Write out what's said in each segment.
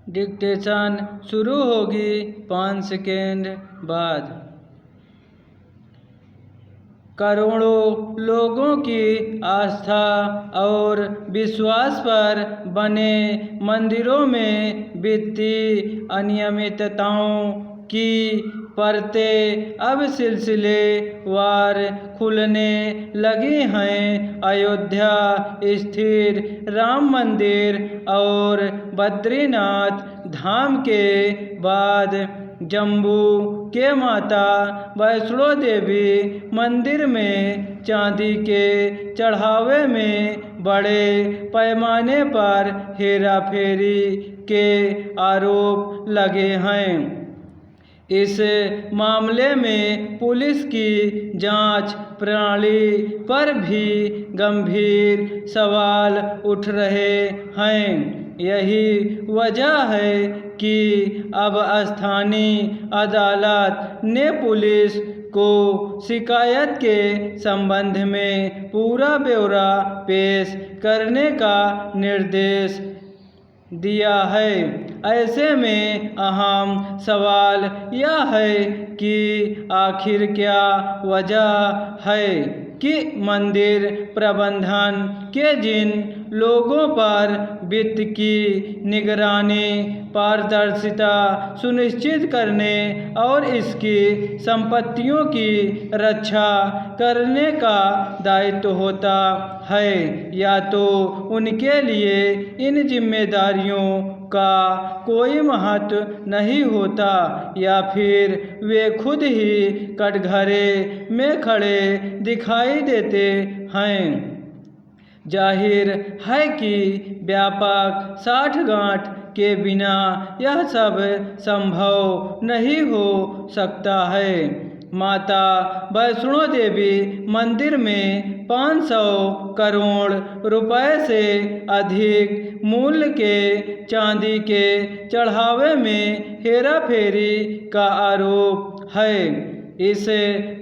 Dictation शुरू होगी 5 second बाद। करोड़ों लोगों की आस्था और विश्वास पर बने मंदिरों में वित्तीय अनियमितताओं की परतें अब सिलसिलेवार खुलने लगी हैं। अयोध्या स्थित राम मंदिर और बद्रीनाथ धाम के बाद जम्मू के माता वैष्णो देवी मंदिर में चांदी के चढ़ावे में बड़े पैमाने पर हेरा फेरी के आरोप लगे हैं। इस मामले में पुलिस की जांच प्रणाली पर भी गंभीर सवाल उठ रहे हैं। यही वजह है कि अब स्थानीय अदालत ने पुलिस को शिकायत के संबंध में पूरा ब्यौरा पेश करने का निर्देश दिया है। ऐसे में अहम सवाल यह है कि आखिर क्या वजह है कि मंदिर प्रबंधन के जिन लोगों पर वित्त की निगरानी, पारदर्शिता सुनिश्चित करने और इसकी संपत्तियों की रक्षा करने का दायित्व होता है, या तो उनके लिए इन जिम्मेदारियों का कोई महत्व नहीं होता या फिर वे खुद ही कटघरे में खड़े दिखाई देते हैं। जाहिर है कि व्यापक साठगांठ के बिना यह सब संभव नहीं हो सकता है। माता वैष्णो देवी मंदिर में 500 करोड़ रुपए से अधिक मूल्य के चांदी के चढ़ावे में हेरा फेरी का आरोप है। इस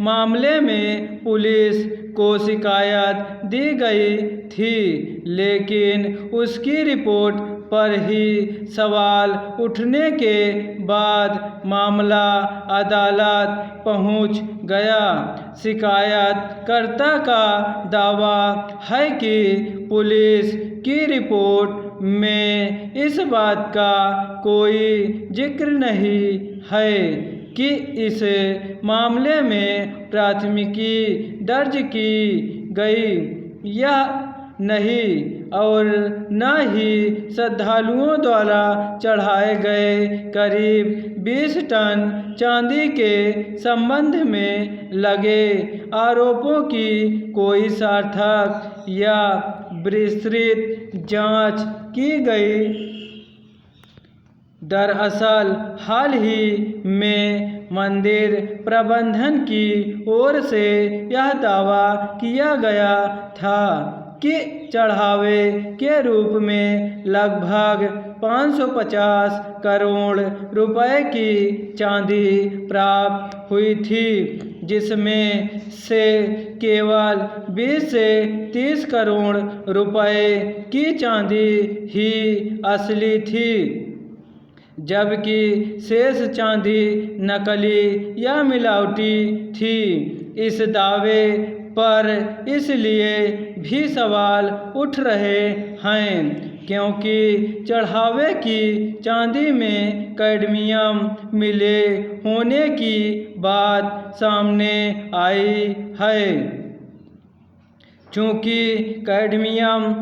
मामले में पुलिस को शिकायत दी गई थी, लेकिन उसकी रिपोर्ट पर ही सवाल उठने के बाद मामला अदालत पहुंच गया। शिकायतकर्ता का दावा है कि पुलिस की रिपोर्ट में इस बात का कोई जिक्र नहीं है कि इस मामले में प्राथमिकी दर्ज की गई या नहीं, और न ही श्रद्धालुओं द्वारा चढ़ाए गए करीब 20 टन चांदी के संबंध में लगे आरोपों की कोई सार्थक या विस्तृत जांच की गई। दरअसल हाल ही में मंदिर प्रबंधन की ओर से यह दावा किया गया था कि चढ़ावे के रूप में लगभग 550 करोड़ रुपए की चांदी प्राप्त हुई थी, जिसमें से केवल 20 से 30 करोड़ रुपए की चांदी ही असली थी, जबकि शेष चांदी नकली या मिलावटी थी। इस दावे पर इसलिए भी सवाल उठ रहे हैं क्योंकि चढ़ावे की चांदी में कैडमियम मिले होने की बात सामने आई है। चूँकि कैडमियम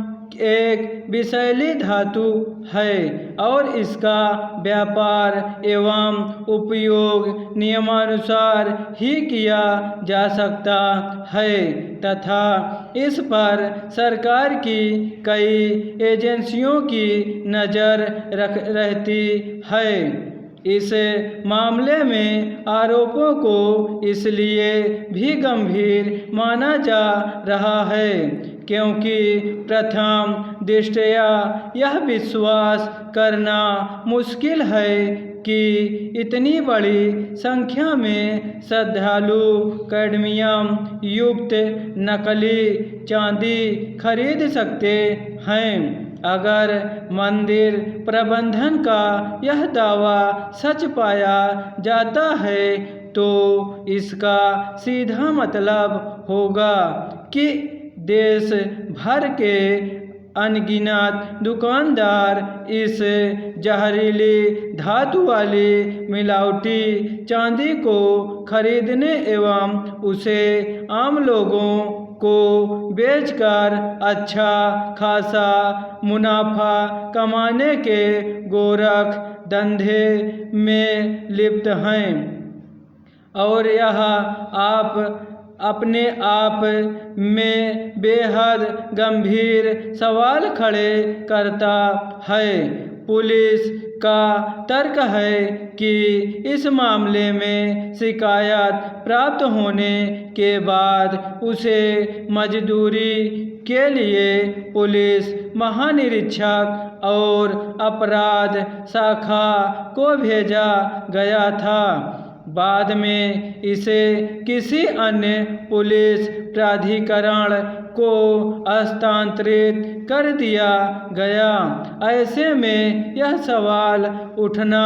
एक विषैली धातु है और इसका व्यापार एवं उपयोग नियमानुसार ही किया जा सकता है तथा इस पर सरकार की कई एजेंसियों की नज़र रहती है। इस मामले में आरोपों को इसलिए भी गंभीर माना जा रहा है क्योंकि प्रथम दृष्टया यह विश्वास करना मुश्किल है कि इतनी बड़ी संख्या में श्रद्धालु कैडमियम युक्त नकली चांदी खरीद सकते हैं। अगर मंदिर प्रबंधन का यह दावा सच पाया जाता है तो इसका सीधा मतलब होगा कि देश भर के अनगिनत दुकानदार इस जहरीली धातु वाली मिलावटी चांदी को खरीदने एवं उसे आम लोगों को बेचकर अच्छा खासा मुनाफा कमाने के गोरख धंधे में लिप्त हैं और यह आप अपने आप में बेहद गंभीर सवाल खड़े करता है। पुलिस का तर्क है कि इस मामले में शिकायत प्राप्त होने के बाद उसे मजदूरी के लिए पुलिस महानिरीक्षक और अपराध शाखा को भेजा गया था। बाद में इसे किसी अन्य पुलिस प्राधिकरण को हस्तांतरित कर दिया गया। ऐसे में यह सवाल उठना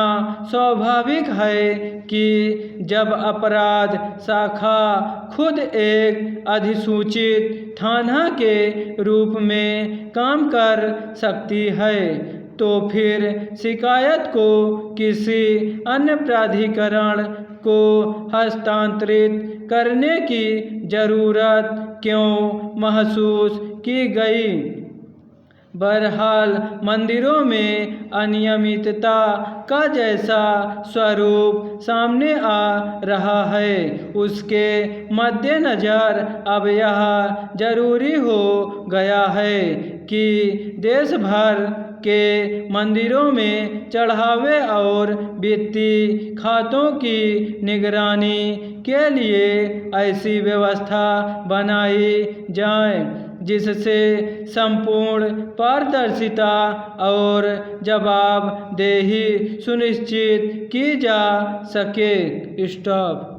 स्वाभाविक है कि जब अपराध शाखा खुद एक अधिसूचित थाना के रूप में काम कर सकती है तो फिर शिकायत को किसी अन्य प्राधिकरण को हस्तांतरित करने की जरूरत क्यों महसूस की गई। बहरहाल मंदिरों में अनियमितता का जैसा स्वरूप सामने आ रहा है उसके मद्देनज़र अब यह जरूरी हो गया है कि देश भर के मंदिरों में चढ़ावे और वित्तीय खातों की निगरानी के लिए ऐसी व्यवस्था बनाई जाए जिससे संपूर्ण पारदर्शिता और जवाबदेही सुनिश्चित की जा सके। स्टॉप।